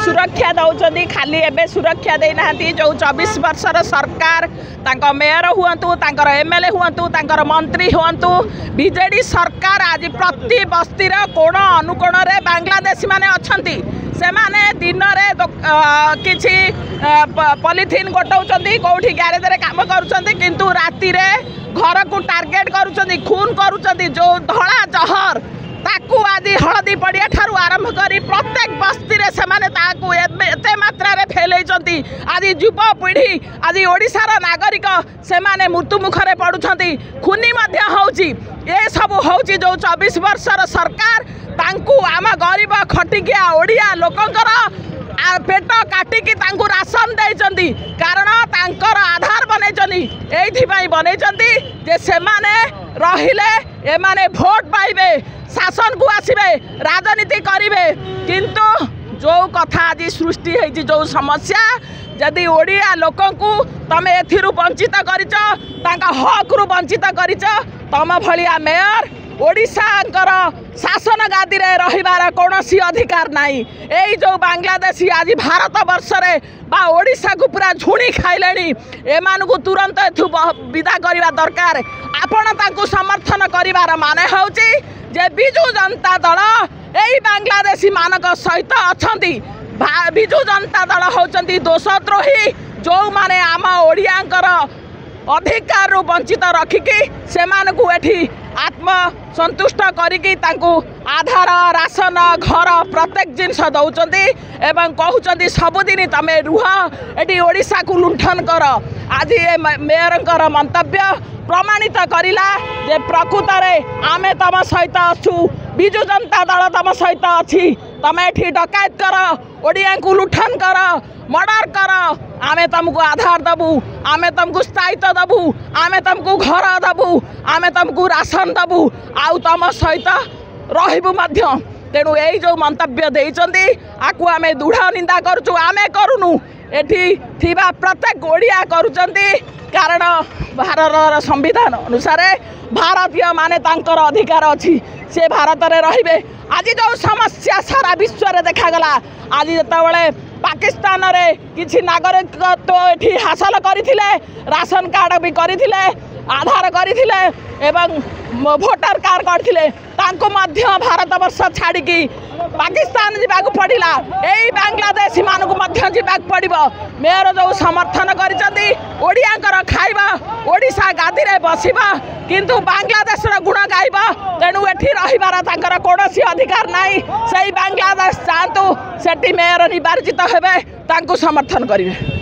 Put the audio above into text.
सुरक्षा दौरान खाली एवं सुरक्षा देना जो 24 वर्षर सरकार तांको मेयर हुंतु एमएलए हुंतु मंत्री हुंतु बीजेडी सरकार आज प्रति बस्तीर कोण अनुकोण रे बांग्लादेशी माने अछंती से माने दिन किसी पॉलिथिन गोटाउछंती कोठी गैरेज रे काम करूछंती किंतु राति रे घर को टार्गेट करूछंती खून करूछंती जो धड़ा जहर ताकू आदि हलदी पड़िया ठारू आरंभ करी प्रत्येक बस्ती रे सेमाने ताकू एते मात्रा रे फैलैछंती आदि युवपीढ़ी आदि ओडिशार नागरिक सेमाने मृत्यु मुखरे पड़ुछंती खुनी मध्य होउची ए सब होउची जो 24 वर्षर सरकार तांकू आम गरीब खटिकिया ओडिया लोकंकर पेट काटिकी तांकू राशन देइछंती कारण तांकर आधार बनैछंती एइथिबाई बनैछंती जे सेमाने रहिले एमाने भोट पाइबे शासन को आसबे राजनीति करेंगे किंतु जो कथा आज सृष्टि होती जो समस्या जदि ओडिया लोक तमें एथि वंचित कर हक रु वंचित कर तम भलिया मेयर ओडिशाकर शासन गादी रे रहिबार कौनसी अधिकार नहीं यही जो बांग्लादेशी आज भारत वर्ष रे बा ओडिशा को पूरा झुणी खाइले एमानकु तुरंत एथु विदा करवा दरकार आपण तांकु समर्थन करिवार माने होउची जे बिजु जनता दल यही बांग्लादेशी मानक सहित अछंती बिजु जनता दल होचंती दोषद्रोही जो माने आम ओडियांकर अधिकार रु वंचित रखिकी सेमानकु एठी आत्म संतुष्ट करिकी तांकु आधार राशन घर प्रत्येक जिनस दौचंती एवं कहउचंती सबुदिन तमे रुह एटी ओडिशा को लुंठन कर आज ये मेयरंकर मंतव्य प्रमाणित करिला जे प्रकृत रे आमे तम सहित अछु बिजु जनता दल तम सहित अछि तमे एठी डकायत कर ओडिया को लुठन कर मर्डर कर आमे तुमको आधार दबू आमे तुमको स्थायित्व दबू आमे तुमको घर दबू आमे तुमको राशन दबू आउ तम सहित रहबू मध्य तेणु यही जो मंतव्य देइचंती आकु आमे दृढ़ निंदा करचु आमे करूनु एठी थिबा प्रत्येक ओडिया करूचंती कारण भारत संविधान अनुसार भारतीय माने तांकर अधिकार अच्छी से भारत रे रहिबे आज जो समस्या सारा विश्व रे देखागला आज जितेबाला पाकिस्तान रे किसी नागरिकत्व एठी हासिल करथिले राशन कार्ड भी करथिले आधार करथिले एवं भोटर कार्ड करथिले तांको मध्य भारत वर्ष छाड़िकी पाकिस्तान जावाक पड़ा यही बांग्लादेशी मानक मध्य जावाक पड़ो मेयर जो समर्थन करिसेंती ओडियांकर खाइबा ओडिशा गादी रे बसिबा किंतु बांग्लादेश गुण गाइबा तेणु एठी रहिबार तांकर कौनसी अधिकार नहीं सही बांग्लादेश चाहतु सेठी मेयर निर्वाचित हेबे तांको समर्थन करिवे।